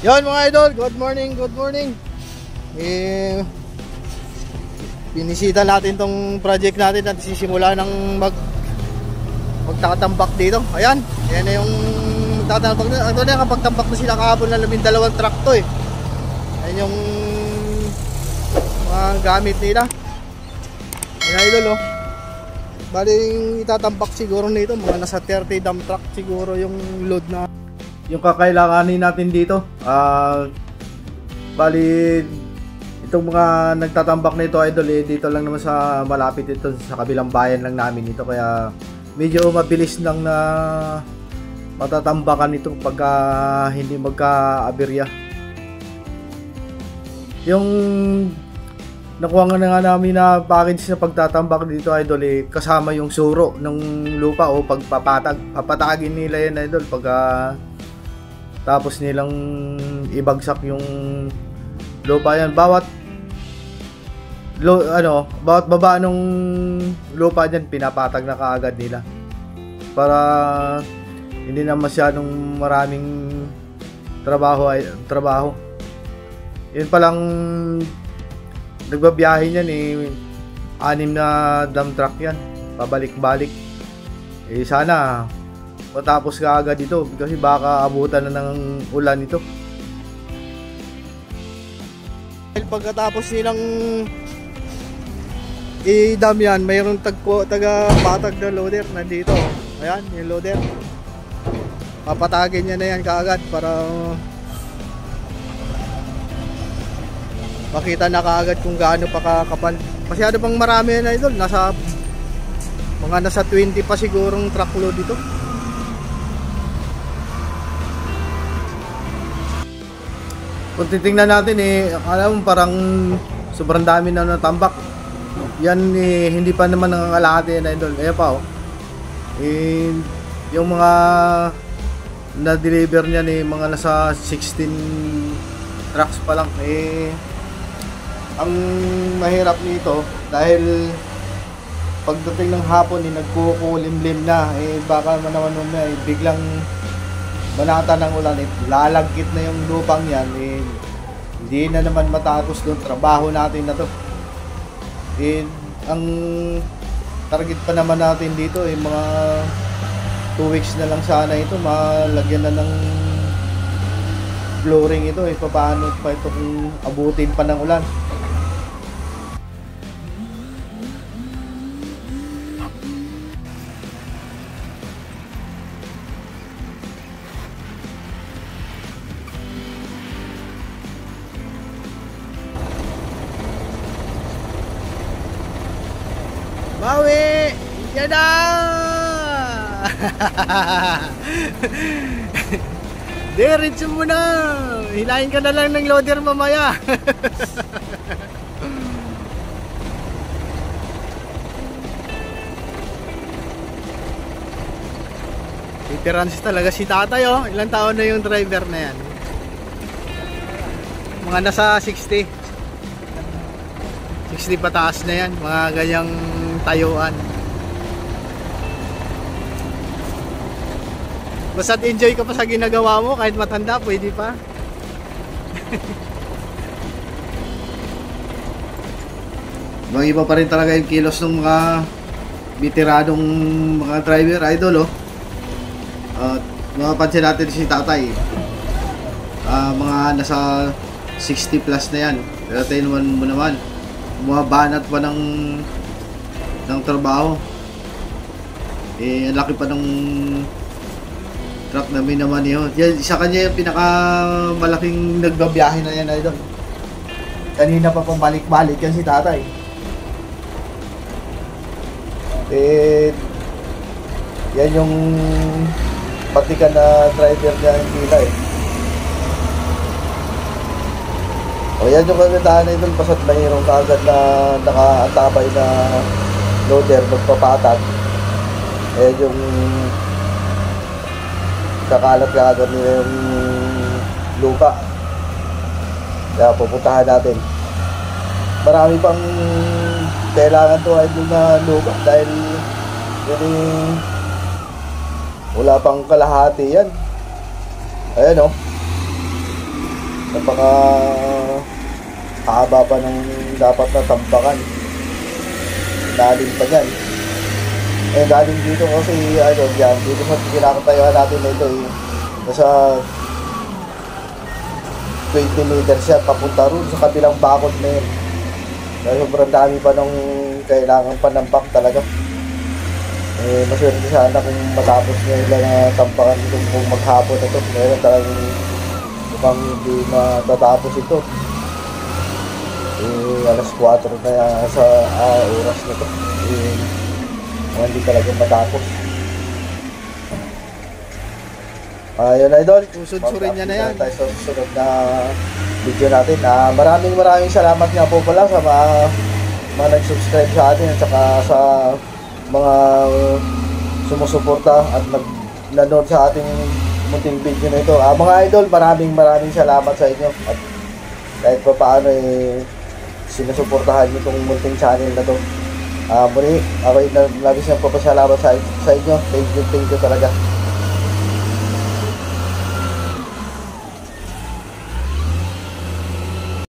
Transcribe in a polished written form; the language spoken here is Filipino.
Yon mga idol, good morning, good morning. Pinisita natin tong project natin at sisimula ng magtatambak dito. Ayan, yan na yung tatambak na. Ito na kapag tambak na sila kahapon na 12 truck to eh. Ayan yung mga gamit nila. Ayan idol oh. Baling itatambak siguro nito mga nasa 30 dump truck siguro yung load na yung kakailanganin natin dito. Bali itong mga nagtatambak na ito idol dito lang naman sa malapit ito sa kabilang bayan lang namin ito, kaya medyo mabilis lang na matatambakan ito pagka hindi magka-aberya. Yung nakuha nga namin na package na pagtatambak dito idol kasama yung suro ng lupa o papatagin nila yan idol pagka tapos nilang ibagsak yung lupa yan. Bawat baba nung lupa dyan pinapatag na kaagad nila para hindi na masyadong maraming trabaho. Yun palang nagbabiyahe niyan 6 na dump truck yan pabalik-balik. Sana matapos ka agad ito kasi baka abutan na ng ulan ito. Pagkatapos nilang i-dam yan, mayroong taga-patag na loader nandito. Ayan, yung loader. Papatagin niya na yan kaagad para makita na kaagad kung gaano pa kakapal. Masyado pang marami na idol, nasa 20 pa sigurong truckload dito. Kung titingnan natin akala mo parang sobrang dami na natambak. Yan hindi pa naman nangangalahati na idol. Ayan pa yung mga na-deliver niya mga nasa 16 trucks pa lang. Ang mahirap nito dahil pagdating ng hapon nagkukulimlim na baka naman biglang manata ng ulan lalagkit na yung lupang yan hindi na naman matapos doon trabaho natin na to. Ang target pa naman natin dito mga 2 weeks na lang sana ito malagyan na ng flooring ito paano pa ito kung abutin pa ng ulan. Bawi! Yan na! Diretso mo na! Hilahin ka na lang ng loader mamaya! Veterans talaga si tatay Ilang taon na yung driver na yan? Mga nasa 60 pataas na yan, mga ganyang tayuan. Basta't enjoy ka pa sa ginagawa mo kahit matanda, pwede pa. Iba pa rin talaga yung kilos ng mga veteranong mga driver idol mapapansin natin si tatay mga nasa 60 plus na yan, pero tayo naman mo naman bumabanat pa ng trabaho ang laki pa ng truck namin naman yun. Isa kanya yung pinakamalaking nagbabiyahe na yan idol. Kanina pa pambalik-balik yan si tatay yan yung patikan na driver niya yung pila yan yung kagandahan na ito, pasat mayroong kaagad na nakaantabay na loader magpapatag. Yung kakalat kaagad nila yung lupa. Kaya pupuntahan natin. Marami pang kailangan to idol na lupa dahil wala pang kalahati yan. Ayan napaka haba pa ng dapat na tambakan. Lalim pa yan. Eh, galing dito kasi, ano, yan, dito sa kinakatayuan natin na ito, nasa 20 meters siya, papunta ron sa kabilang bakod na yun. Dahil sobrang dami pa nung kailangan panambak talaga. Eh, maswerte sana kung matapos nila na tampakan ito kung maghapon na ito. Meron talagang mukhang hindi matatapos ito. Eh, alas 4 na sa oras na ito. Eh, hindi talaga matapos. Ayun, idol. Susud-surin niya na yan. Tayo sa susunod na video natin. Maraming salamat nga po pala sa mga nag-subscribe sa atin at saka sa mga sumusuporta at nanood sa ating munting video na ito. Mga idol, maraming salamat sa inyo. At kahit pa paano sinusuportahan nyo itong munting channel na to. Muli, ako labis na papasalamat sa inyo. Thank you talaga.